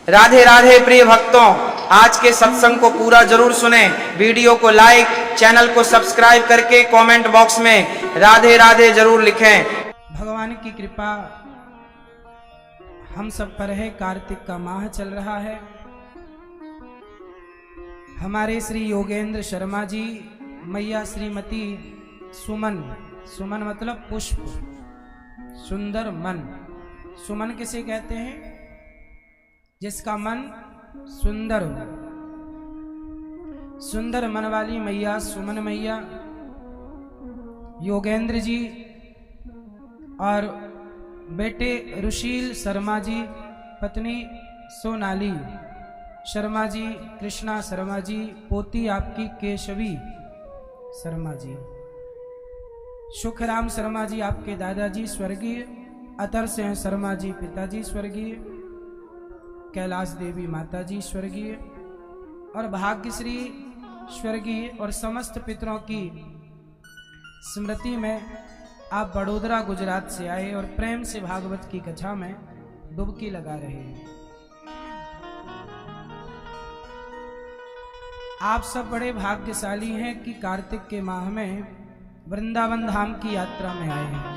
राधे राधे प्रिय भक्तों, आज के सत्संग को पूरा जरूर सुने। वीडियो को लाइक, चैनल को सब्सक्राइब करके कमेंट बॉक्स में राधे राधे जरूर लिखें। भगवान की कृपा हम सब पर है। कार्तिक का माह चल रहा है। हमारे श्री योगेंद्र शर्मा जी, मैया श्रीमती सुमन, सुमन मतलब पुष्प, सुंदर मन। सुमन किसे कहते हैं? जिसका मन सुंदर हो। सुंदर मन वाली मैया सुमन मैया, योगेंद्र जी और बेटे रुशील शर्मा जी, पत्नी सोनाली शर्मा जी, कृष्णा शर्मा जी, पोती आपकी केशवी शर्मा जी, सुखराम शर्मा जी आपके दादाजी स्वर्गीय, अतर सिंह शर्मा जी पिताजी स्वर्गीय, कैलाश देवी माता जी स्वर्गीय और भाग्यश्री स्वर्गीय, और समस्त पितरों की स्मृति में आप बड़ोदरा गुजरात से आए और प्रेम से भागवत की कथा में डुबकी लगा रहे हैं। आप सब बड़े भाग्यशाली हैं कि कार्तिक के माह में वृंदावन धाम की यात्रा में आए हैं।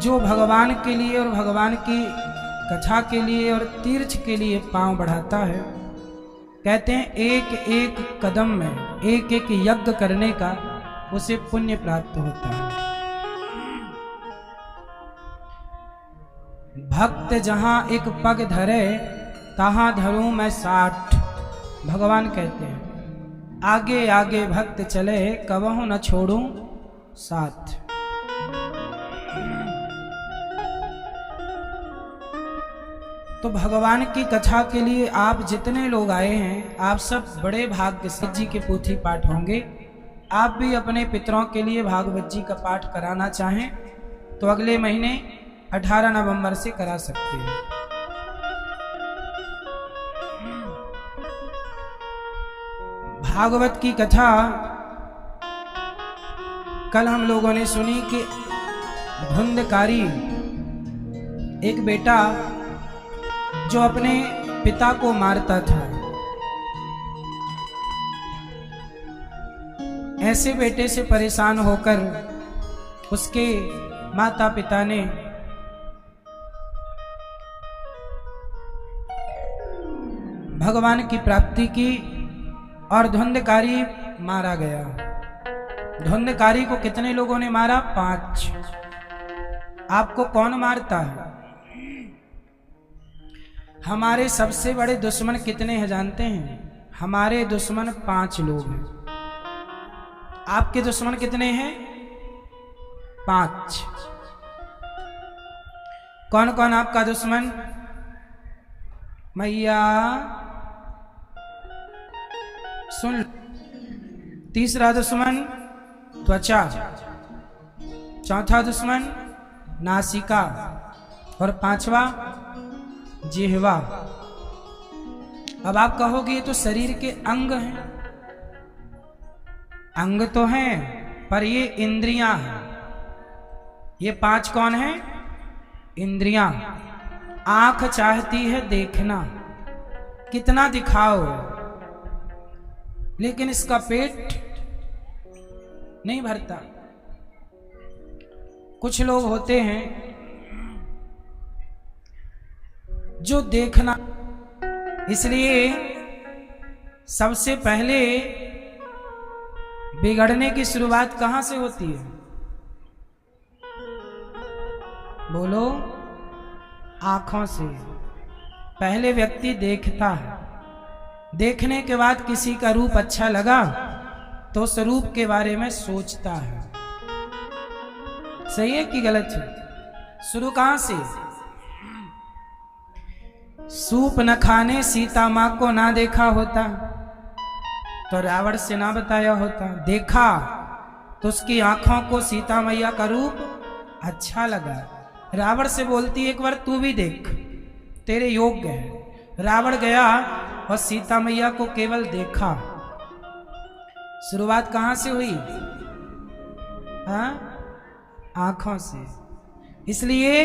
जो भगवान के लिए और भगवान की कथा के लिए और तीर्थ के लिए पांव बढ़ाता है, कहते हैं एक एक कदम में एक एक यज्ञ करने का उसे पुण्य प्राप्त होता है। भक्त जहां एक पग धरे तहां धरूं मैं 60, भगवान कहते हैं। आगे आगे भक्त चले कबहू न छोड़ूं साथ। तो भगवान की कथा के लिए आप जितने लोग आए हैं, आप सब बड़े भाग्यशाली जी के पोथी पाठ होंगे। आप भी अपने पितरों के लिए भागवत जी का पाठ कराना चाहें तो अगले महीने 18 नवंबर से करा सकते हैं। भागवत की कथा कल हम लोगों ने सुनी कि धुंधकारी एक बेटा जो अपने पिता को मारता था, ऐसे बेटे से परेशान होकर उसके माता पिता ने भगवान की प्राप्ति की और धुंधकारी मारा गया। धुंधकारी को कितने लोगों ने मारा? 5। आपको कौन मारता है? हमारे सबसे बड़े दुश्मन कितने हैं जानते हैं? हमारे दुश्मन 5 लोग हैं। आपके दुश्मन कितने हैं? 5। कौन कौन आपका दुश्मन? मैया सुन। तीसरा दुश्मन त्वचा, चौथा दुश्मन नासिका और 5वां जिह्वा। अब आप कहोगे ये तो शरीर के अंग हैं। अंग तो हैं पर ये इंद्रियां हैं। ये 5 कौन है? इंद्रियां। आंख चाहती है देखना, कितना दिखाओ, लेकिन इसका पेट नहीं भरता। कुछ लोग होते हैं जो देखना, इसलिए सबसे पहले बिगड़ने की शुरुआत कहां से होती है? बोलो। आंखों से। पहले व्यक्ति देखता है, देखने के बाद किसी का रूप अच्छा लगा तो उस रूप के बारे में सोचता है। सही है कि गलत है? शुरू कहां से? सूप न खाने सीता मां को ना देखा होता तो रावण से ना बताया होता। देखा तो उसकी आंखों को सीता मैया का रूप अच्छा लगा। रावण से बोलती एक बार तू भी देख, तेरे योग्य है। रावण गया और सीता मैया को केवल देखा। शुरुआत कहां से हुई? हाँ, आंखों से। इसलिए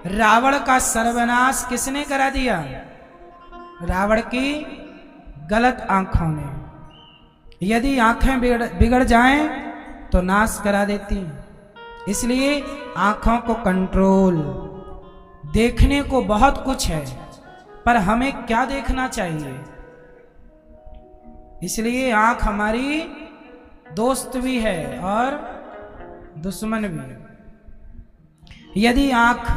रावण का सर्वनाश किसने करा दिया? रावण की गलत आंखों ने। यदि आंखें बिगड़ जाएं तो नाश करा देती हैं। इसलिए आंखों को कंट्रोल। देखने को बहुत कुछ है, पर हमें क्या देखना चाहिए? इसलिए आंख हमारी दोस्त भी है और दुश्मन भी है। यदि आंख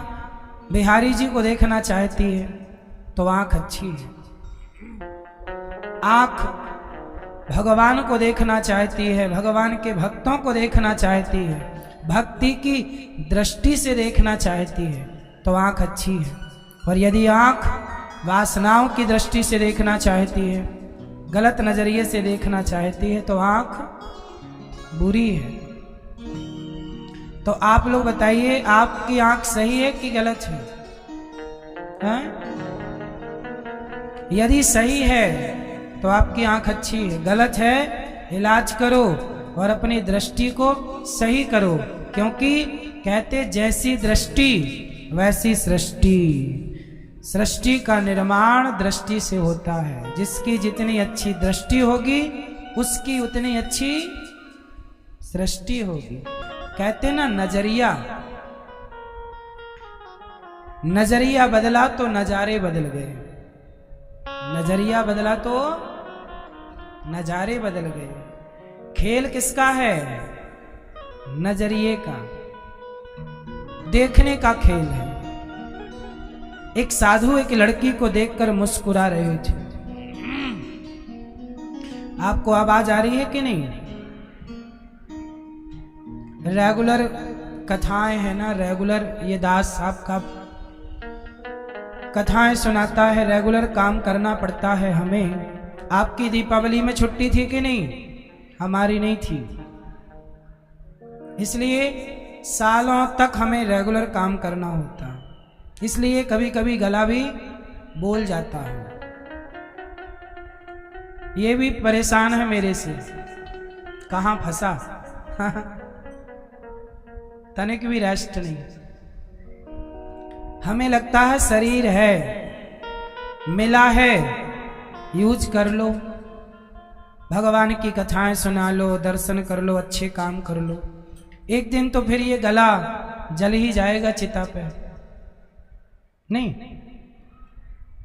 बिहारी जी को देखना चाहती है तो आंख अच्छी है। आंख भगवान को देखना चाहती है, भगवान के भक्तों को देखना चाहती है, भक्ति की दृष्टि से देखना चाहती है तो आंख अच्छी है। और यदि आंख वासनाओं की दृष्टि से देखना चाहती है, गलत नजरिए से देखना चाहती है तो आंख बुरी है। तो आप लोग बताइए, आपकी आंख सही है कि गलत है? हैं? यदि सही है तो आपकी आंख अच्छी है, गलत है इलाज करो और अपनी दृष्टि को सही करो। क्योंकि कहते जैसी दृष्टि वैसी सृष्टि। सृष्टि का निर्माण दृष्टि से होता है। जिसकी जितनी अच्छी दृष्टि होगी उसकी उतनी अच्छी सृष्टि होगी। कहते ना नजरिया, नजरिया बदला तो नजारे बदल गए। नजरिया बदला तो नजारे बदल गए। खेल किसका है? नजरिए का, देखने का खेल है। एक साधु एक लड़की को देखकर मुस्कुरा रहे थे। आपको आवाज आ रही है कि नहीं? रेगुलर कथाएं है ना, रेगुलर ये दास साहब का कथाएं सुनाता है, रेगुलर काम करना पड़ता है हमें। आपकी दीपावली में छुट्टी थी कि नहीं? हमारी नहीं थी। इसलिए सालों तक हमें रेगुलर काम करना होता है। इसलिए कभी कभी गला भी बोल जाता है। ये भी परेशान है मेरे से, कहाँ फंसा तनिक भी रेस्ट नहीं। हमें लगता है शरीर है, मिला है, यूज कर लो, भगवान की कथाएं सुना लो, दर्शन कर लो, अच्छे काम कर लो। एक दिन तो फिर ये गला जल ही जाएगा चिता पे। नहीं,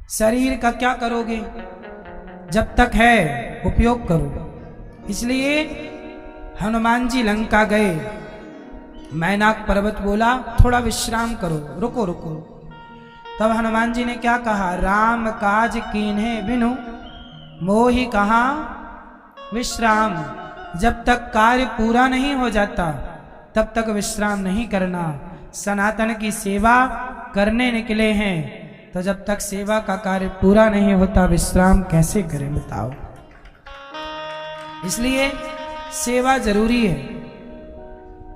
शरीर का क्या करोगे? जब तक है उपयोग करो। इसलिए हनुमान जी लंका गए, मैनाक पर्वत बोला थोड़ा विश्राम करो, रुको रुको। तब हनुमान जी ने क्या कहा? राम काज कीन्हे बिनु मोहि कहा विश्राम। जब तक कार्य पूरा नहीं हो जाता तब तक विश्राम नहीं करना। सनातन की सेवा करने निकले हैं तो जब तक सेवा का कार्य पूरा नहीं होता विश्राम कैसे करें बताओ? इसलिए सेवा जरूरी है।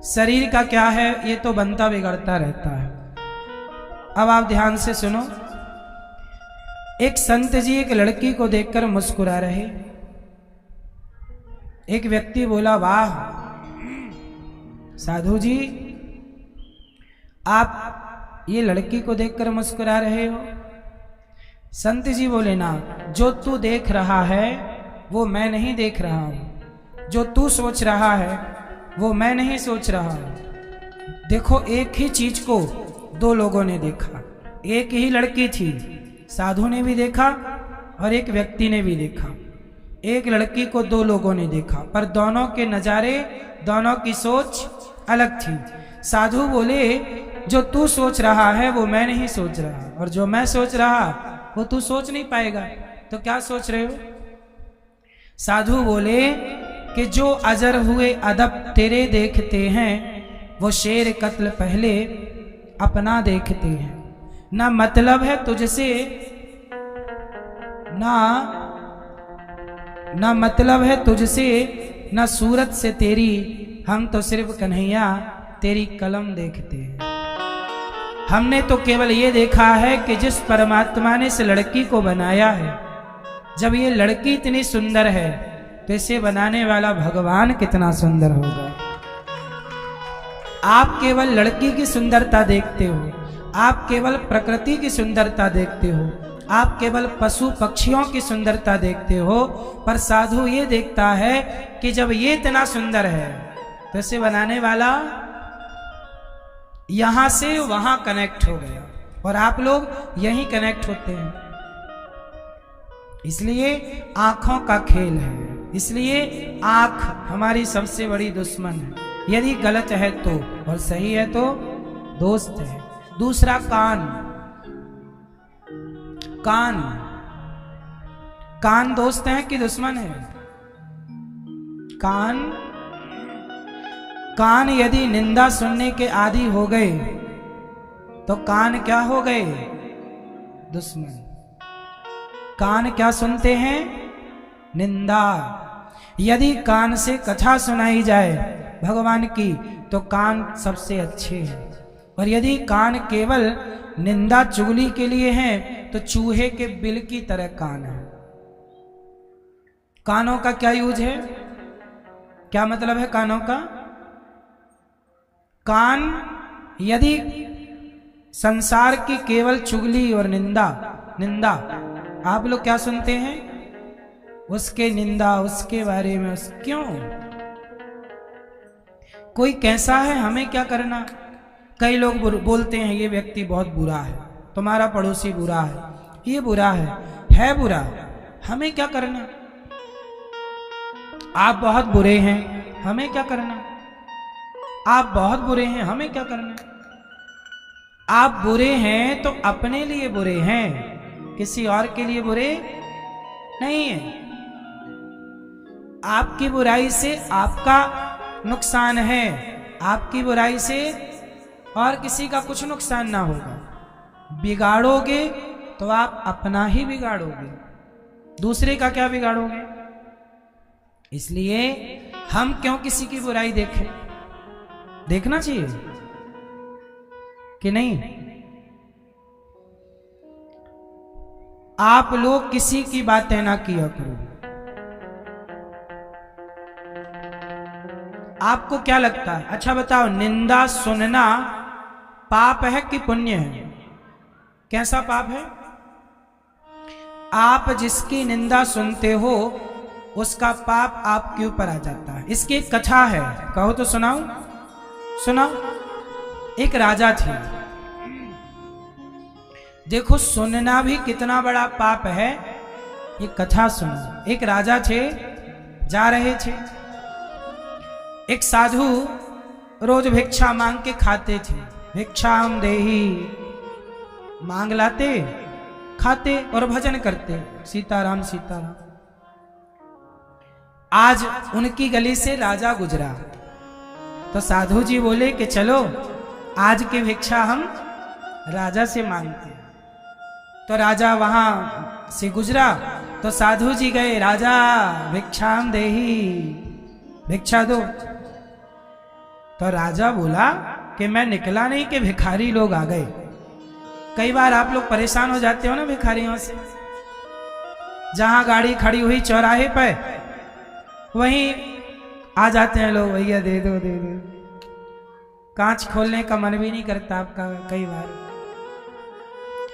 शरीर का क्या है, ये तो बनता बिगड़ता रहता है। अब आप ध्यान से सुनो। एक संत जी एक लड़की को देखकर मुस्कुरा रहे। एक व्यक्ति बोला, वाह साधु जी, आप ये लड़की को देखकर मुस्कुरा रहे हो। संत जी बोले, ना, जो तू देख रहा है वो मैं नहीं देख रहा हूं। जो तू सोच रहा है वो मैं नहीं सोच रहा हूं। देखो, एक ही चीज को दो लोगों ने देखा। एक ही लड़की थी, साधु ने भी देखा और एक व्यक्ति ने भी देखा। एक लड़की को दो लोगों ने देखा, पर दोनों के नजारे, दोनों की सोच अलग थी। साधु बोले, जो तू सोच रहा है वो मैं नहीं सोच रहा, और जो मैं सोच रहा वो तू सोच नहीं पाएगा। तो क्या सोच रहे हो? साधु बोले कि जो अजर हुए अदब तेरे देखते हैं वो शेर कत्ल पहले अपना देखते हैं। ना मतलब है तुझसे, ना मतलब है तुझसे, ना सूरत से तेरी, हम तो सिर्फ कन्हैया तेरी कलम देखते हैं। हमने तो केवल ये देखा है कि जिस परमात्मा ने इस लड़की को बनाया है, जब ये लड़की इतनी सुंदर है तो इसे बनाने वाला भगवान कितना सुंदर होगा। आप केवल लड़की की सुंदरता देखते हो, आप केवल प्रकृति की सुंदरता देखते हो, आप केवल पशु पक्षियों की सुंदरता देखते हो, पर साधु ये देखता है कि जब ये इतना सुंदर है तो इसे बनाने वाला यहां से वहां कनेक्ट हो गया, और आप लोग यहीं कनेक्ट होते हैं। इसलिए आंखों का खेल है, इसलिए आंख हमारी सबसे बड़ी दुश्मन है। यदि गलत है तो, और सही है तो दोस्त है। दूसरा कान, कान, कान दोस्त है कि दुश्मन है? कान, कान यदि निंदा सुनने के आदी हो गए तो कान क्या हो गए? दुश्मन। कान क्या सुनते हैं? निंदा। यदि कान से कथा सुनाई जाए भगवान की तो कान सबसे अच्छे हैं, और यदि कान केवल निंदा चुगली के लिए हैं तो चूहे के बिल की तरह कान है। कानों का क्या यूज है? क्या मतलब है कानों का? कान यदि संसार की केवल चुगली और निंदा, निंदा आप लोग क्या सुनते हैं? उसके निंदा, उसके बारे में क्यों? कोई कैसा है, हमें क्या करना? कई लोग बोलते हैं ये व्यक्ति बहुत बुरा है, तुम्हारा पड़ोसी बुरा है, ये बुरा है बुरा, हमें क्या करना? आप बहुत बुरे हैं, हमें क्या करना? आप बहुत बुरे हैं, हमें क्या करना? आप बुरे हैं तो अपने लिए बुरे हैं, किसी और के लिए बुरे नहीं है। आपकी बुराई से आपका नुकसान है, आपकी बुराई से और किसी का कुछ नुकसान ना होगा। बिगाड़ोगे तो आप अपना ही बिगाड़ोगे, दूसरे का क्या बिगाड़ोगे? इसलिए हम क्यों किसी की बुराई देखें? देखना चाहिए कि नहीं? आप लोग किसी की बातें ना किया करो। आपको क्या लगता है? अच्छा बताओ, निंदा सुनना पाप है कि पुण्य है? कैसा पाप है? आप जिसकी निंदा सुनते हो उसका पाप आपके ऊपर आ जाता है। इसकी एक कथा है, कहो तो सुनाओ, सुनाओ। एक राजा थे, देखो सुनना भी कितना बड़ा पाप है। ये कथा सुनो। एक राजा थे, जा रहे थे, एक साधु रोज भिक्षा मांग के खाते थे। भिक्षाम देही, मांग लाते, खाते और भजन करते, सीताराम सीताराम। आज उनकी गली से राजा गुजरा तो साधु जी बोले कि चलो आज की भिक्षा हम राजा से मांगते हैं। तो राजा वहां से गुजरा तो साधु जी गए, राजा भिक्षाम देही, भिक्षा दो। तो राजा बोला कि मैं निकला नहीं कि भिखारी लोग आ गए। कई बार आप लोग परेशान हो जाते हो ना भिखारियों से। जहां गाड़ी खड़ी हुई चौराहे पर वहीं आ जाते हैं लोग, भैया दे दो दे दो। कांच खोलने का मन भी नहीं करता आपका। कई बार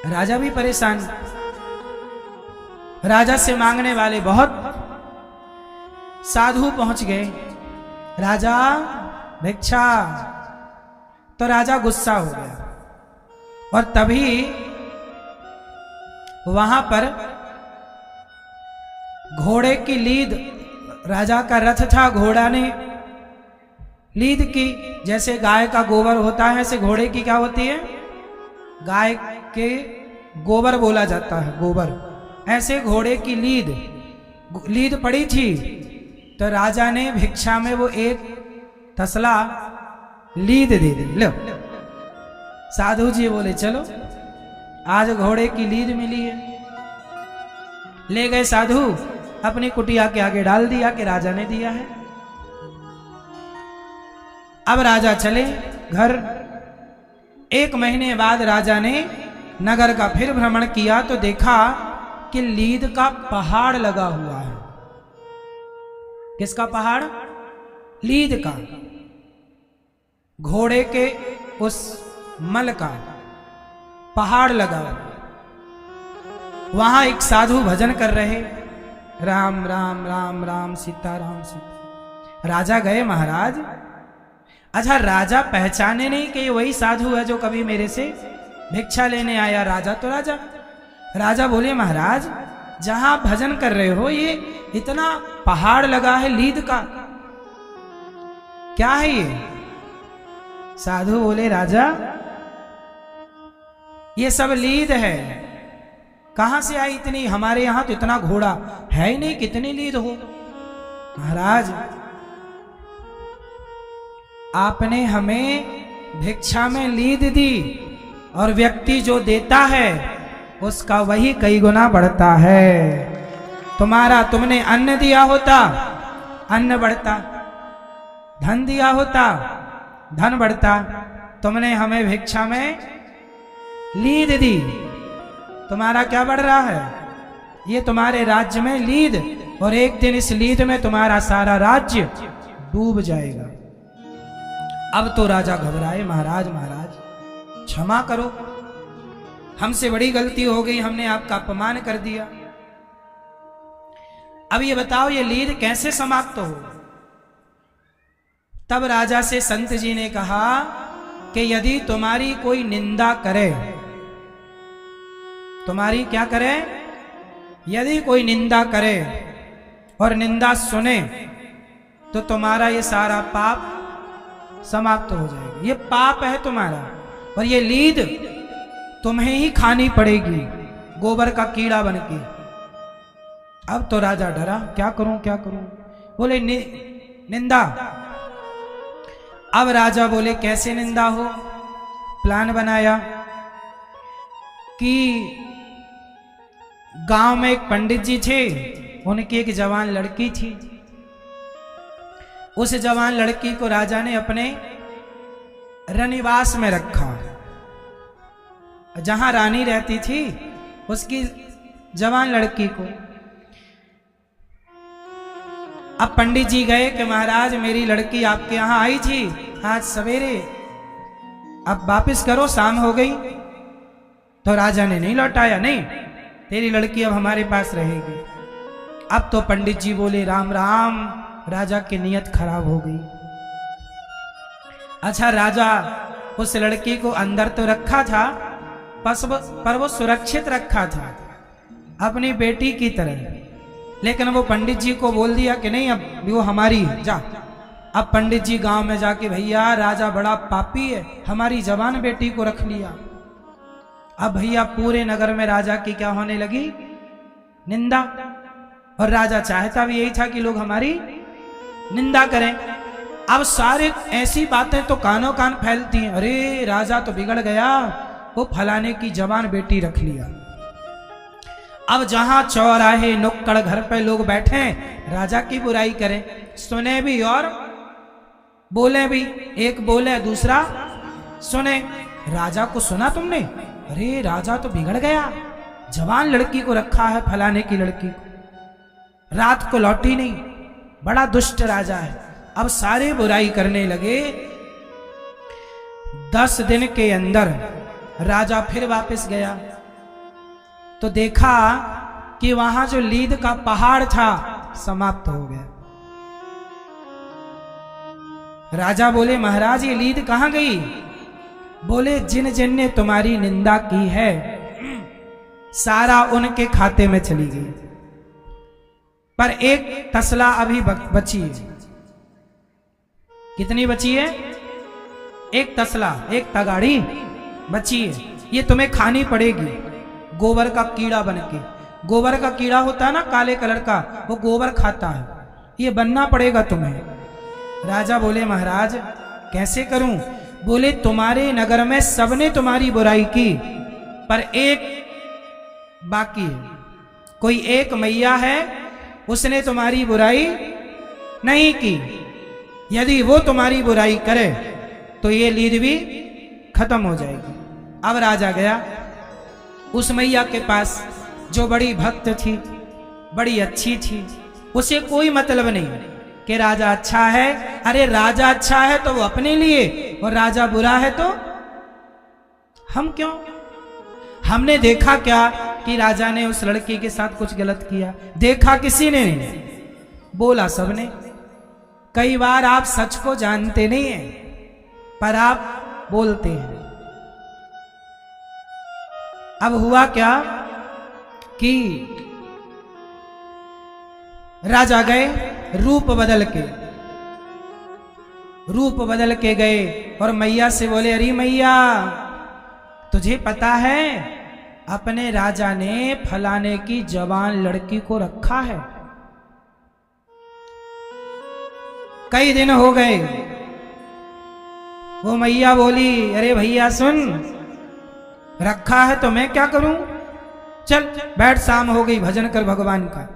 राजा भी परेशान, राजा से मांगने वाले बहुत। साधु पहुंच गए, राजा भिक्षा। तो राजा गुस्सा हो गया और तभी वहां पर घोड़े की लीद, राजा का रथ था, घोड़ा ने लीद की। जैसे गाय का गोबर होता है ऐसे घोड़े की क्या होती है? गाय के गोबर बोला जाता है, गोबर। ऐसे घोड़े की लीद पड़ी थी। तो राजा ने भिक्षा में वो एक तसला लीद दे दी। लो, साधु जी बोले चलो आज घोड़े की लीद मिली है। ले गए साधु, अपनी कुटिया के आगे डाल दिया कि राजा ने दिया है। अब राजा चले घर। 1 महीने बाद राजा ने नगर का फिर भ्रमण किया तो देखा कि लीद का पहाड़ लगा हुआ है। किसका पहाड़? लीद का, घोड़े के उस मल का। पहाड़ लगा, वहां एक साधु भजन कर रहे, राम राम राम राम सीता राम सीता। राजा गए, महाराज अच्छा राजा पहचाने नहीं कि ये वही साधु है जो कभी मेरे से भिक्षा लेने आया। राजा तो राजा बोले, महाराज जहां आप भजन कर रहे हो ये इतना पहाड़ लगा है लीद का, क्या है ये? साधु बोले, राजा ये सब लीद है। कहां से आई इतनी? हमारे यहां तो इतना घोड़ा है ही नहीं, कितनी लीद हो? महाराज आपने हमें भिक्षा में लीद दी, और व्यक्ति जो देता है उसका वही कई गुना बढ़ता है। तुमने अन्न दिया होता अन्न बढ़ता, धन दिया होता धन बढ़ता, तुमने हमें भिक्षा में लीद दी, तुम्हारा क्या बढ़ रहा है? ये तुम्हारे राज्य में लीद, और एक दिन इस लीद में तुम्हारा सारा राज्य डूब जाएगा। अब तो राजा घबराए, महाराज क्षमा करो, हमसे बड़ी गलती हो गई, हमने आपका अपमान कर दिया। अब ये बताओ ये लीद कैसे समाप्त हो? तब राजा से संत जी ने कहा कि यदि तुम्हारी कोई निंदा करे, तुम्हारी क्या करे? यदि कोई निंदा करे और निंदा सुने तो तुम्हारा ये सारा पाप समाप्त हो जाएगा। ये पाप है तुम्हारा, और ये लीद तुम्हें ही खानी पड़ेगी गोबर का कीड़ा बनके। अब तो राजा डरा, क्या करूं? बोले निंदा। अब राजा बोले कैसे निंदा हो? प्लान बनाया कि गांव में एक पंडित जी थे, उनकी एक जवान लड़की थी। उस जवान लड़की को राजा ने अपने रनिवास में रखा, जहां रानी रहती थी उसकी जवान लड़की को। अब पंडित जी गए कि महाराज मेरी लड़की आपके यहां आई थी आज सवेरे, अब वापस करो, शाम हो गई। तो राजा ने नहीं लौटाया, नहीं तेरी लड़की अब हमारे पास रहेगी। अब तो पंडित जी बोले राम राम, राजा की नीयत खराब हो गई। अच्छा राजा उस लड़की को अंदर तो रखा था, पर वो सुरक्षित रखा था अपनी बेटी की तरह, लेकिन वो पंडित जी को बोल दिया कि नहीं अब वो हमारी है, जा। अब पंडित जी गांव में जाके, भैया राजा बड़ा पापी है, हमारी जवान बेटी को रख लिया। अब भैया पूरे नगर में राजा की क्या होने लगी? निंदा। और राजा चाहता भी यही था कि लोग हमारी निंदा करें। अब सारे ऐसी बातें तो कानों कान फैलती हैं, अरे राजा तो बिगड़ गया, वो फलाने की जवान बेटी रख लिया। अब जहां चौराहे नुक्कड़ घर पे लोग बैठे राजा की बुराई करें, सुने भी और बोले भी, एक बोले दूसरा सुने। राजा को सुना तुमने? अरे राजा तो बिगड़ गया, जवान लड़की को रखा है फलाने की लड़की को, रात को लौटी नहीं, बड़ा दुष्ट राजा है। अब सारे बुराई करने लगे। 10 दिन के अंदर राजा फिर वापस गया तो देखा कि वहां जो लीद का पहाड़ था समाप्त हो गया। राजा बोले महाराज ये लीद कहां गई? बोले जिन जिन ने तुम्हारी निंदा की है सारा उनके खाते में चली गई, पर एक तसला अभी बची है। कितनी बची है? एक तसला, एक तगाड़ी बची है, ये तुम्हें खानी पड़ेगी गोबर का कीड़ा बनके। गोबर का कीड़ा होता है ना काले कलर का, वो गोबर खाता है, ये बनना पड़ेगा तुम्हें। राजा बोले महाराज कैसे करूं? बोले तुम्हारे नगर में सबने तुम्हारी बुराई की, पर एक बाकी है, कोई एक मैया है उसने तुम्हारी बुराई नहीं की। यदि वो तुम्हारी बुराई करे तो ये लीद भी खत्म हो जाएगी। अब राजा गया उस मैया के पास जो बड़ी भक्त थी, बड़ी अच्छी थी, उसे कोई मतलब नहीं कि राजा अच्छा है। अरे राजा अच्छा है तो वो अपने लिए, और राजा बुरा है तो हम क्यों? हमने देखा क्या कि राजा ने उस लड़की के साथ कुछ गलत किया? देखा किसी ने नहीं, बोला सबने। कई बार आप सच को जानते नहीं हैं, पर आप बोलते हैं। अब हुआ क्या कि राजा गए, रूप बदल के गए और मैया से बोले, अरे मैया, तुझे पता है अपने राजा ने फलाने की जवान लड़की को रखा है, कई दिन हो गए। वो मैया बोली, अरे भैया सुन, रखा है तो मैं क्या करूं, चल बैठ, शाम हो गई, भजन कर भगवान का।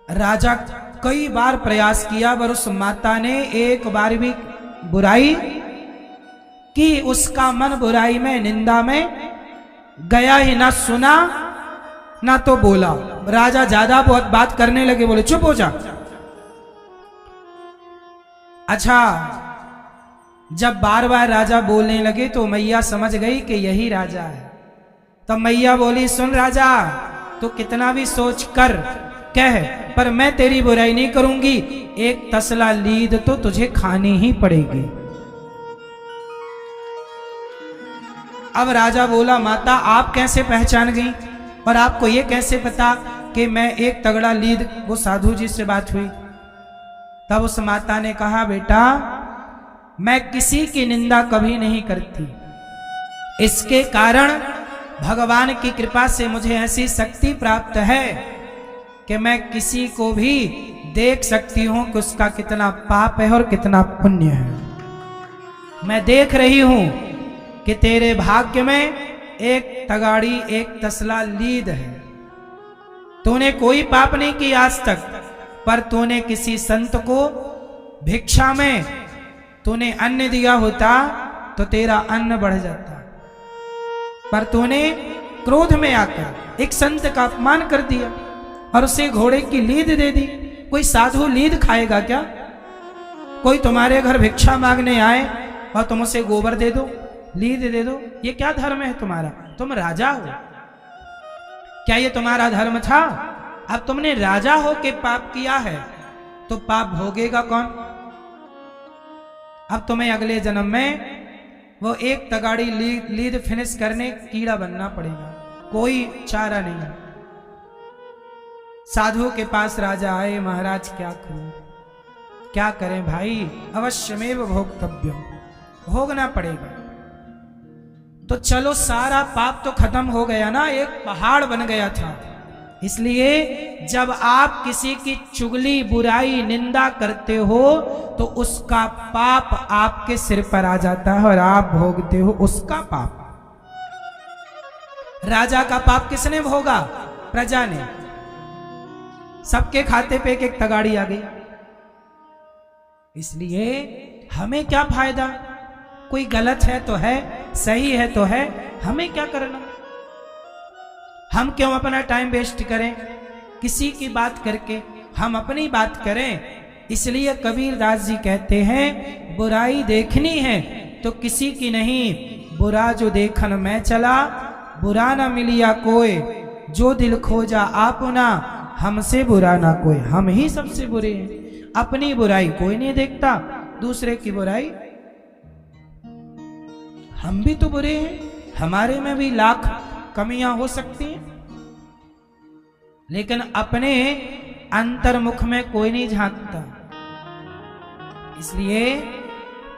राजा कई बार प्रयास किया, पर उस माता ने एक बार भी बुराई की, उसका मन बुराई में, निंदा में गया ही, ना सुना ना तो बोला। राजा ज्यादा बहुत बात करने लगे, बोले चुप हो जा। अच्छा, जब बार बार राजा बोलने लगे तो मैया समझ गई कि यही राजा है। तब मैया बोली, सुन राजा, तू कितना भी सोच कर कह, पर मैं तेरी बुराई नहीं करूंगी, एक तसला लीद तो तुझे खानी ही पड़ेगी। अब राजा बोला, माता आप कैसे पहचान गई और आपको ये कैसे पता कि मैं एक तगड़ा लीद? वो साधु जी से बात हुई। तब उस माता ने कहा, बेटा मैं किसी की निंदा कभी नहीं करती, इसके कारण भगवान की कृपा से मुझे ऐसी शक्ति प्राप्त है कि मैं किसी को भी देख सकती हूं कि उसका कितना पाप है और कितना पुण्य है। मैं देख रही हूं कि तेरे भाग्य में एक तगाड़ी, एक तसला लीद है। तूने कोई पाप नहीं किया आज तक, पर तूने किसी संत को भिक्षा में तूने अन्न दिया होता तो तेरा अन्न बढ़ जाता, पर तूने क्रोध में आकर एक संत का अपमान कर दिया और उसे घोड़े की लीद दे दी। कोई साधु लीद खाएगा क्या? कोई तुम्हारे घर भिक्षा मांगने आए और तुम उसे गोबर दे दो, लीद दे दो, ये क्या धर्म है तुम्हारा? तुम राजा हो, क्या ये तुम्हारा धर्म था? अब तुमने राजा हो के पाप किया है तो पाप भोगेगा कौन? अब तुम्हें अगले जन्म में वो एक तगाड़ी लीद फिनिश करने कीड़ा बनना पड़ेगा, कोई चारा नहीं। साधु के पास राजा आए, महाराज क्या करूं, क्या करें भाई? अवश्यमेव भोक्तव्यम, भोगना पड़ेगा। तो चलो, सारा पाप तो खत्म हो गया ना, एक पहाड़ बन गया था। इसलिए जब आप किसी की चुगली, बुराई, निंदा करते हो तो उसका पाप आपके सिर पर आ जाता है और आप भोगते हो उसका पाप। राजा का पाप किसने भोगा? प्रजा ने। सबके खाते पे एक एक तगाड़ी आ गई। इसलिए हमें क्या फायदा? कोई गलत है तो है, सही है तो है, हमें क्या करना? हम क्यों अपना टाइम वेस्ट करें किसी की बात करके? हम अपनी बात करें। इसलिए कबीरदास जी कहते हैं, बुराई देखनी है तो किसी की नहीं, बुरा जो देखन मैं चला, बुरा ना मिलिया कोई, जो दिल खोजा आपुना, हमसे बुरा ना कोई। हम ही सबसे बुरे हैं, अपनी बुराई कोई नहीं देखता, दूसरे की बुराई हम भी तो बुरे हैं, हमारे में भी लाख कमियां हो सकती हैं, लेकिन अपने अंतर्मुख में कोई नहीं झांकता। इसलिए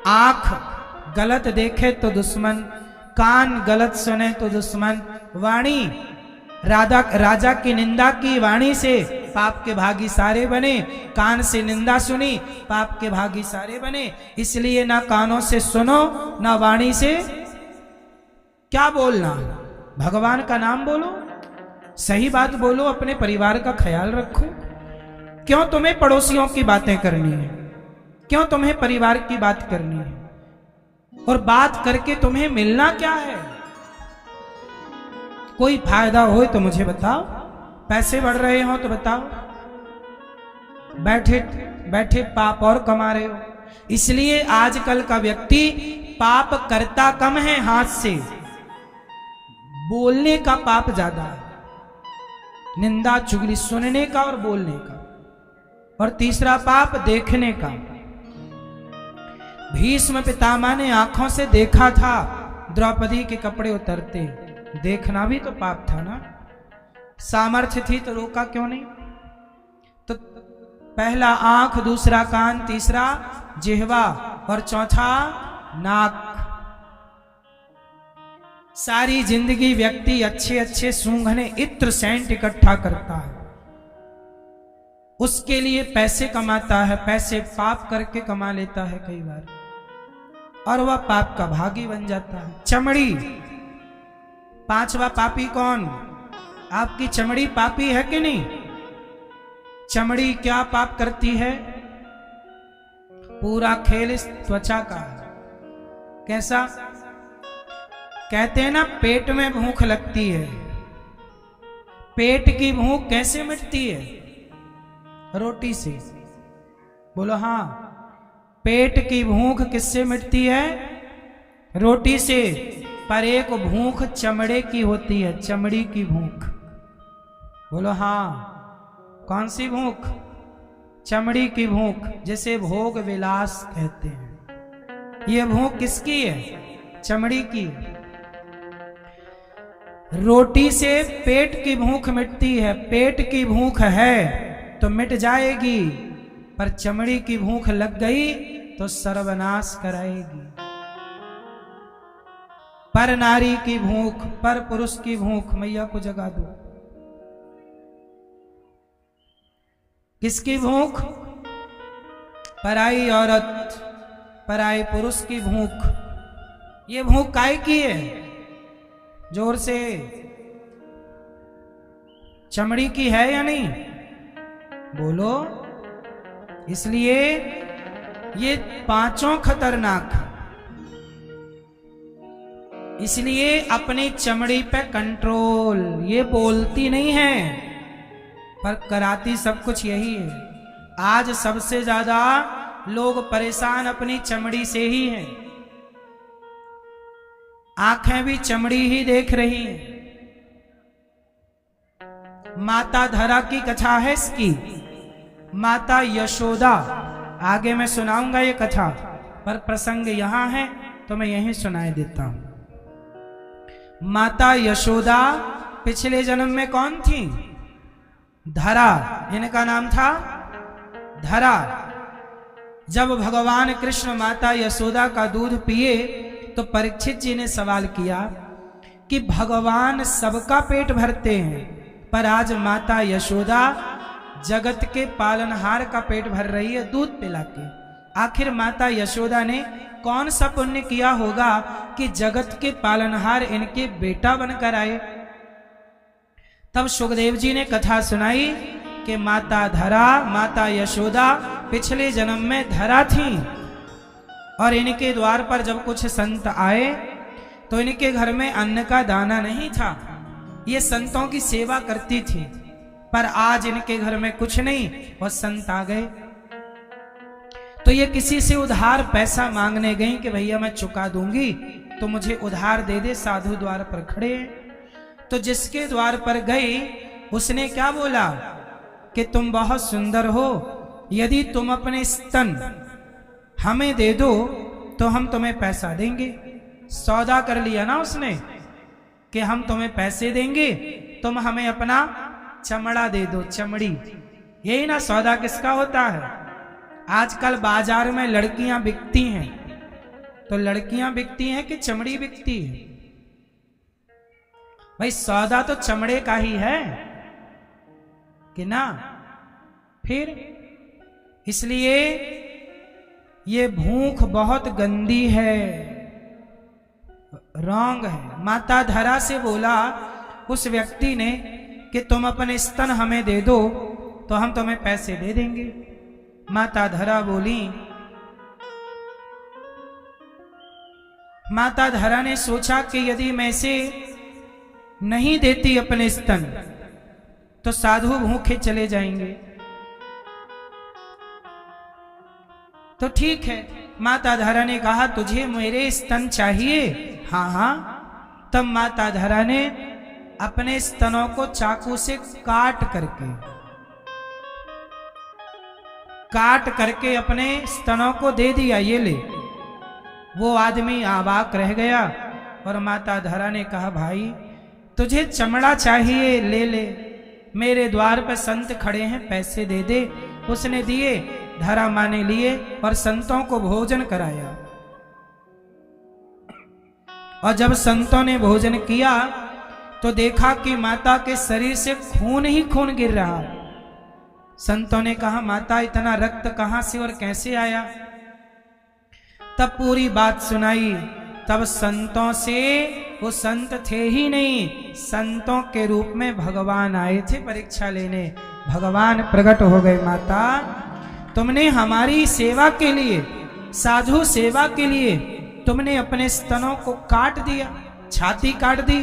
आंख गलत देखे तो दुश्मन, कान गलत सुने तो दुश्मन, वाणी राजा की निंदा की, वाणी से पाप के भागी सारे बने, कान से निंदा सुनी, पाप के भागी सारे बने। इसलिए ना कानों से सुनो, ना वाणी से क्या बोलना, भगवान का नाम बोलो, सही बात बोलो, अपने परिवार का ख्याल रखो। क्यों तुम्हें पड़ोसियों की बातें करनी है? क्यों तुम्हें परिवार की बात करनी है? और बात करके तुम्हें मिलना क्या है? कोई फायदा हो तो मुझे बताओ, पैसे बढ़ रहे हो तो बताओ, बैठे बैठे पाप और कमा रहे हो। इसलिए आजकल का व्यक्ति पाप करता कम है हाथ से, बोलने का पाप ज्यादा है, निंदा चुगली सुनने का और बोलने का। और तीसरा पाप देखने का। भीष्म पितामह ने आंखों से देखा था द्रौपदी के कपड़े उतरते, देखना भी तो पाप था ना। सामर्थ्य थी तो रोका क्यों नहीं? तो पहला आंख, दूसरा कान, तीसरा जिह्वा और चौथा नाक। सारी जिंदगी व्यक्ति अच्छे अच्छे सूंघने इत्र सेंट इकट्ठा करता है, उसके लिए पैसे कमाता है, पैसे पाप करके कमा लेता है कई बार, और वह पाप का भागी बन जाता है। चमड़ी, पांचवा पापी कौन? आपकी चमड़ी पापी है कि नहीं? चमड़ी क्या पाप करती है? पूरा खेल इस त्वचा का है। कैसा? कहते हैं ना, पेट में भूख लगती है। पेट की भूख कैसे मिटती है? रोटी से। बोलो हाँ। पेट की भूख किससे मिटती है? रोटी से। पर एक भूख चमड़े की होती है, चमड़ी की भूख। बोलो हाँ। कौन सी भूख? चमड़ी की भूख, जिसे भोग विलास कहते हैं। ये भूख किसकी है? चमड़ी की। रोटी से पेट की भूख मिटती है। पेट की भूख है तो मिट जाएगी, पर चमड़ी की भूख लग गई तो सर्वनाश कराएगी। पर नारी की भूख, पर पुरुष की भूख, मैया को जगा दो। किसकी भूख? पराई औरत, पराई पुरुष की भूख। ये भूख काय की है? जोर से। चमड़ी की है या नहीं? बोलो। इसलिए ये पांचों खतरनाक। इसलिए अपनी चमड़ी पे कंट्रोल। ये बोलती नहीं है पर कराती सब कुछ यही है। आज सबसे ज्यादा लोग परेशान अपनी चमड़ी से ही हैं। आंखें भी चमड़ी ही देख रही हैं। माता धरा की कथा है इसकी, माता यशोदा। आगे मैं सुनाऊंगा ये कथा, पर प्रसंग यहां है तो मैं यहीं सुनाई देता हूं। माता यशोदा पिछले जन्म में कौन थी? धरा। इनका नाम था धरा। जब भगवान कृष्ण माता यशोदा का दूध पिए तो परीक्षित जी ने सवाल किया कि भगवान सबका पेट भरते हैं, पर आज माता यशोदा जगत के पालनहार का पेट भर रही है दूध पिला के। आखिर माता यशोदा ने कौन सा पुण्य किया होगा कि जगत के पालनहार इनके बेटा बनकर आए? तब सुखदेव जी ने कथा सुनाई कि माता धरा, माता यशोदा पिछले जन्म में धरा थी, और इनके द्वार पर जब कुछ संत आए तो इनके घर में अन्न का दाना नहीं था। ये संतों की सेवा करती थी, पर आज इनके घर में कुछ नहीं और संत आ गए तो ये किसी से उधार पैसा मांगने गई कि भैया मैं चुका दूंगी तो मुझे उधार दे दे। साधु द्वार पर खड़े। तो जिसके द्वार पर गई उसने क्या बोला कि तुम बहुत सुंदर हो, यदि तुम अपने स्तन हमें दे दो तो हम तुम्हें पैसा देंगे। सौदा कर लिया ना उसने कि हम तुम्हें पैसे देंगे, तुम हमें अपना चमड़ा दे दो, चमड़ी। यही ना सौदा किसका होता है? आजकल बाजार में लड़कियां बिकती हैं, तो लड़कियां बिकती हैं कि चमड़ी बिकती है? भाई सौदा तो चमड़े का ही है कि ना? फिर इसलिए ये भूख बहुत गंदी है, रॉन्ग है। माता धरा से बोला उस व्यक्ति ने कि तुम अपने स्तन हमें दे दो तो हम तुम्हें पैसे दे देंगे। माता धरा बोली। माता धरा ने सोचा कि यदि मैं इसे नहीं देती अपने स्तन तो साधु भूखे चले जाएंगे। तो ठीक है, माता धरा ने कहा तुझे मेरे स्तन चाहिए? हाँ हाँ, तब माता धरा ने अपने स्तनों को चाकू से काट करके अपने स्तनों को दे दिया, ये ले। वो आदमी अवाक रह गया और माता धरा ने कहा, भाई तुझे चमड़ा चाहिए ले ले, मेरे द्वार पर संत खड़े हैं, पैसे दे दे। उसने दिए, धरा माँ ने लिए और संतों को भोजन कराया। और जब संतों ने भोजन किया तो देखा कि माता के शरीर से खून ही खून गिर रहा। संतों ने कहा, माता इतना रक्त कहां से और कैसे आया? तब पूरी बात सुनाई। तब संतों से, वो संत थे ही नहीं, संतों के रूप में भगवान आए थे परीक्षा लेने। भगवान प्रकट हो गए, माता तुमने हमारी सेवा के लिए, साधु सेवा के लिए तुमने अपने स्तनों को काट दिया, छाती काट दी।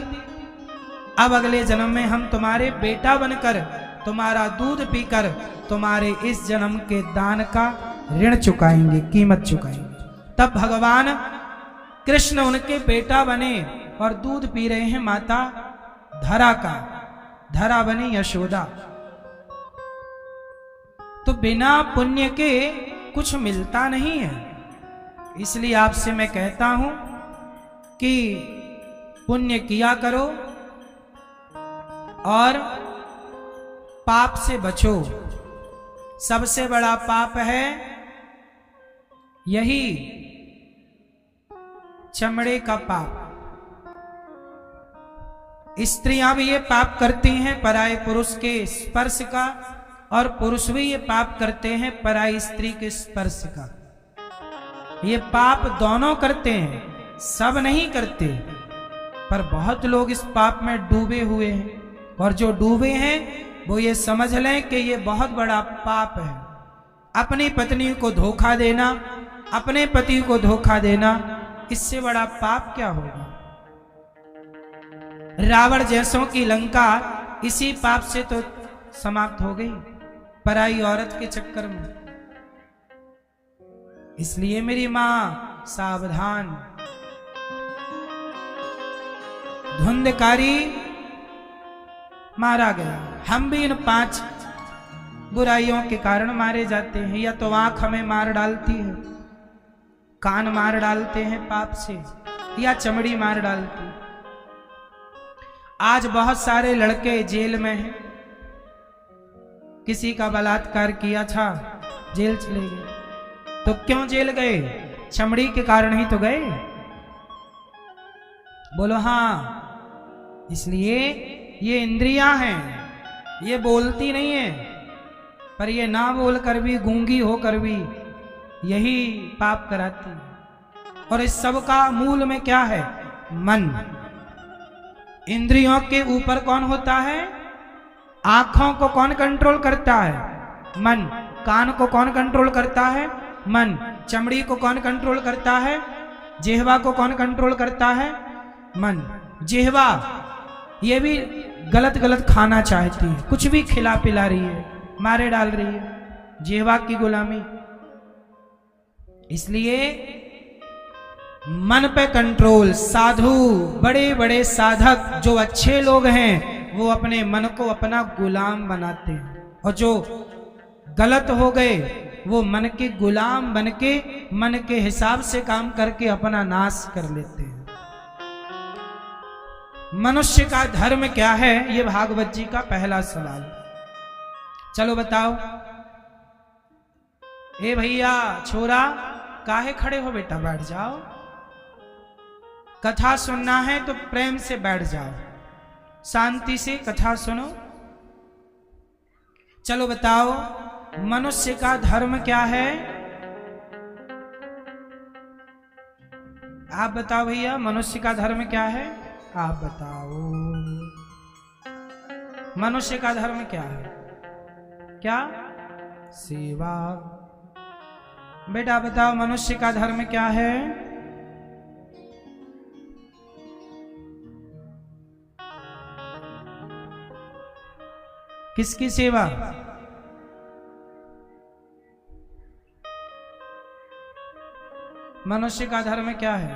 अब अगले जन्म में हम तुम्हारे बेटा बनकर, तुम्हारा दूध पीकर तुम्हारे इस जन्म के दान का ऋण चुकाएंगे, कीमत चुकाएंगे। तब भगवान कृष्ण उनके बेटा बने और दूध पी रहे हैं माता धरा का। धरा बनी यशोदा। तो बिना पुण्य के कुछ मिलता नहीं है। इसलिए आपसे मैं कहता हूं कि पुण्य किया करो और पाप से बचो। सबसे बड़ा पाप है यही चमड़े का पाप। स्त्रियां भी ये पाप करती हैं पराये पुरुष के स्पर्श का, और पुरुष भी ये पाप करते हैं पराई स्त्री के स्पर्श का। ये पाप दोनों करते हैं, सब नहीं करते, पर बहुत लोग इस पाप में डूबे हुए हैं। और जो डूबे हैं वो ये समझ लें कि ये बहुत बड़ा पाप है। अपनी पत्नी को धोखा देना, अपने पति को धोखा देना, इससे बड़ा पाप क्या होगा? रावण जैसों की लंका इसी पाप से तो समाप्त हो गई, पराई औरत के चक्कर में। इसलिए मेरी मां सावधान। धुंधकारी मारा गया। हम भी इन 5 बुराइयों के कारण मारे जाते हैं। या तो आंख हमें मार डालती है, कान मार डालते हैं पाप से, या चमड़ी मार डालती है। आज बहुत सारे लड़के जेल में हैं। किसी का बलात्कार किया था, जेल चले गए। तो क्यों जेल गए? चमड़ी के कारण ही तो गए। बोलो हाँ। इसलिए ये इंद्रियां हैं, ये बोलती नहीं है, पर ये ना बोलकर भी, गूंगी होकर भी यही पाप कराती है। और इस सब का मूल में क्या है? मन। इंद्रियों के ऊपर कौन होता है? आंखों को कौन कंट्रोल करता है? मन। कान को कौन कंट्रोल करता है? मन। चमड़ी को कौन कंट्रोल करता है? जिह्वा को कौन कंट्रोल करता है? मन। जिह्वा ये भी गलत गलत खाना चाहती है, कुछ भी खिला पिला रही है, मारे डाल रही है, जिह्वा की गुलामी। इसलिए मन पे कंट्रोल। साधु, बड़े बड़े साधक, जो अच्छे लोग हैं, वो अपने मन को अपना गुलाम बनाते हैं। और जो गलत हो गए, वो मन के गुलाम बन के, मन के हिसाब से काम करके अपना नाश कर लेते हैं। मनुष्य का धर्म क्या है? ये भागवत जी का पहला सवाल। चलो बताओ। ए भैया छोरा, काहे खड़े हो बेटा? बैठ जाओ। कथा सुनना है तो प्रेम से बैठ जाओ, शांति से कथा सुनो। चलो बताओ, मनुष्य का धर्म क्या है? आप बताओ भैया, मनुष्य का धर्म क्या है? आप बताओ, मनुष्य का धर्म क्या है? क्या? सेवा। बेटा बताओ, मनुष्य का धर्म क्या है? किसकी सेवा? मनुष्य का धर्म क्या है?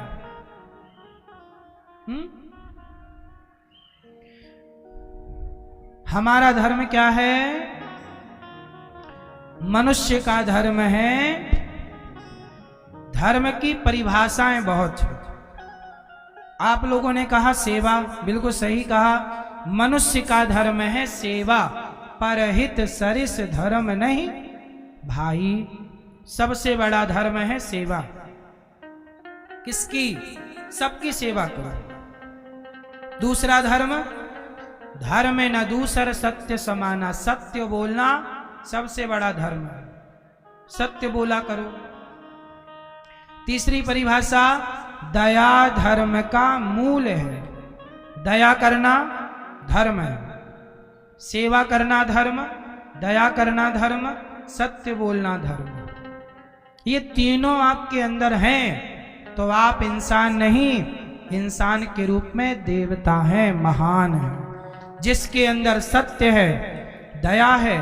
हमारा धर्म क्या है? मनुष्य का धर्म है। धर्म की परिभाषाएं बहुत है। आप लोगों ने कहा सेवा, बिल्कुल सही कहा। मनुष्य का धर्म है सेवा, परहित सरिस धर्म नहीं भाई। सबसे बड़ा धर्म है सेवा। किसकी? सबकी सेवा करो। दूसरा धर्म, धर्म न दूसर सत्य समाना। सत्य बोलना सबसे बड़ा धर्म है। सत्य बोला करो। तीसरी परिभाषा, दया धर्म का मूल है। दया करना धर्म है। सेवा करना धर्म, दया करना धर्म, सत्य बोलना धर्म। ये तीनों आपके अंदर हैं तो आप इंसान नहीं, इंसान के रूप में देवता हैं, महान हैं। जिसके अंदर सत्य है, दया है,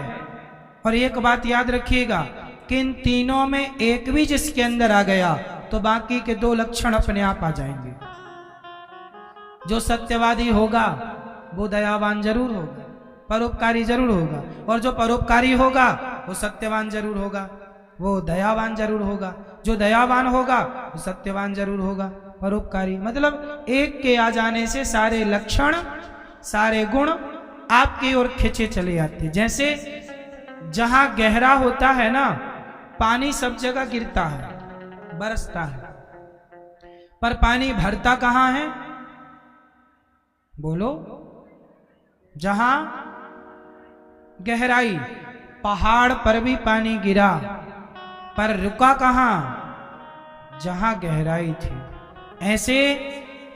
और एक बात याद रखिएगा कि इन तीनों में एक भी जिसके अंदर आ गया तो बाकी के दो लक्षण अपने आप आ जाएंगे। जो सत्यवादी होगा वो दयावान जरूर होगा, परोपकारी जरूर होगा, और जो परोपकारी होगा वो सत्यवान जरूर होगा, वो दयावान जरूर होगा। जो दयावान होगा वो सत्यवान जरूर होगा, परोपकारी। मतलब एक के आ जाने से सारे लक्षण, सारे गुण आपकी ओर खींचे चले आते। जैसे जहां गहरा होता है ना, पानी सब जगह गिरता है, बरसता है, पर पानी भरता कहां है? बोलो। जहां गहराई, पहाड़ पर भी पानी गिरा पर रुका कहां? जहां गहराई थी। ऐसे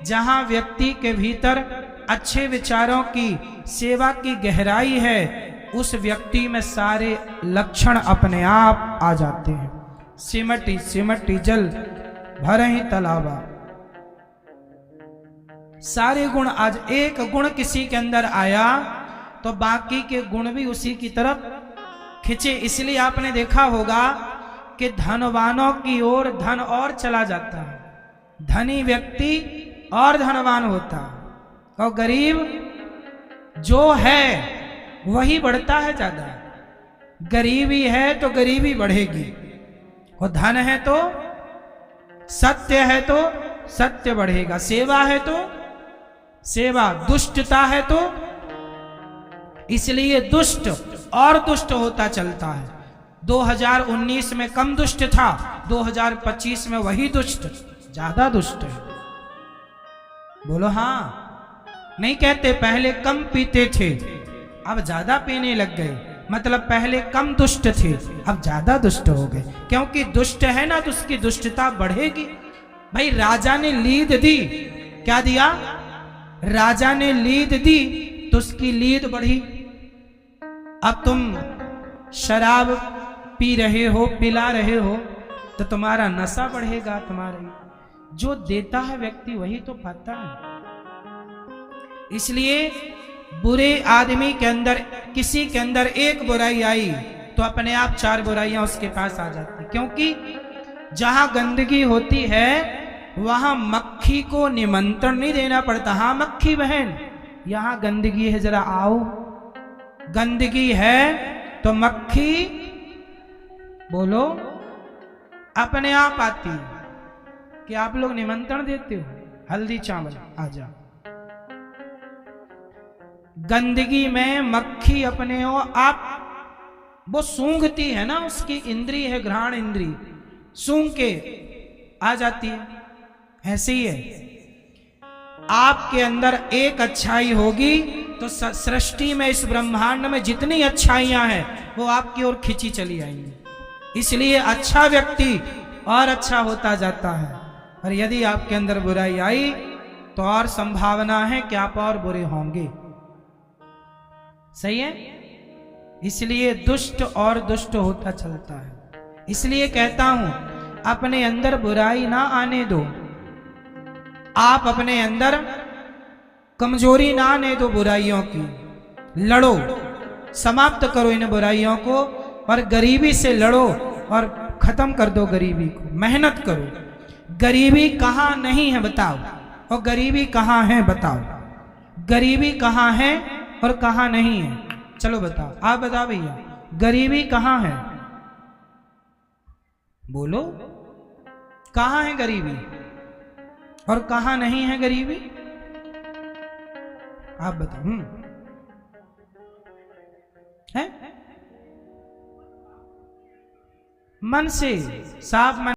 जहां व्यक्ति के भीतर अच्छे विचारों की, सेवा की गहराई है, उस व्यक्ति में सारे लक्षण अपने आप आ जाते हैं। सिमटी सिमटी जल भरहि तालाबा। सारे गुण, आज एक गुण किसी के अंदर आया तो बाकी के गुण भी उसी की तरफ खिंचे। इसलिए आपने देखा होगा कि धनवानों की ओर धन और चला जाता है, धनी व्यक्ति और धनवान होता है, और गरीब जो है वही बढ़ता है ज्यादा। गरीबी है तो गरीबी बढ़ेगी, और धन है तो सत्य है तो सत्य बढ़ेगा, सेवा है तो सेवा, दुष्टता है तो। इसलिए दुष्ट और दुष्ट होता चलता है। 2019 में कम दुष्ट था, 2025 में वही दुष्ट ज्यादा दुष्ट है। बोलो हाँ। नहीं कहते पहले कम पीते थे अब ज्यादा पीने लग गए, मतलब पहले कम दुष्ट थे अब ज्यादा दुष्ट हो गए। क्योंकि दुष्ट है ना तो उसकी दुष्टता बढ़ेगी। भाई राजा ने लीद दी, क्या दिया? राजा ने लीद दी तो उसकी लीद बढ़ी। अब तुम शराब पी रहे हो, पिला रहे हो, तो तुम्हारा नशा बढ़ेगा। तुम्हारे जो देता है व्यक्ति वही तो पाता है। इसलिए बुरे आदमी के अंदर, किसी के अंदर एक बुराई आई तो अपने आप 4 बुराइयां उसके पास आ जाती। क्योंकि जहां गंदगी होती है वहां मक्खी को निमंत्रण नहीं देना पड़ता। हाँ मक्खी बहन, यहां गंदगी है, जरा आओ। गंदगी है तो मक्खी, बोलो, अपने आप आती है। कि आप लोग निमंत्रण देते हो? हल्दी चावल आ जा। गंदगी में मक्खी अपने आप, वो सूंघती है ना, उसकी इंद्री है घ्राण इंद्री, सूंघ के आ जाती है। ऐसे ही है, आपके अंदर एक अच्छाई होगी तो सृष्टि में, इस ब्रह्मांड में जितनी अच्छाइयां हैं वो आपकी ओर खींची चली आएंगी। इसलिए अच्छा व्यक्ति और अच्छा होता जाता है, और यदि आपके अंदर बुराई आई तो और संभावना है कि आप और बुरे होंगे। सही है? इसलिए दुष्ट और दुष्ट होता चलता है। इसलिए कहता हूं अपने अंदर बुराई ना आने दो, आप अपने अंदर कमजोरी ना आने दो बुराइयों की। लड़ो, समाप्त करो इन बुराइयों को, और गरीबी से लड़ो और खत्म कर दो गरीबी को। मेहनत करो। गरीबी कहां नहीं है बताओ, और गरीबी कहां है बताओ। गरीबी कहां है और कहां नहीं है। चलो बताओ, आप बताओ भैया, गरीबी कहाँ है? बोलो, कहाँ है गरीबी और कहाँ नहीं है गरीबी? आप बताओ। है मन से, साफ मन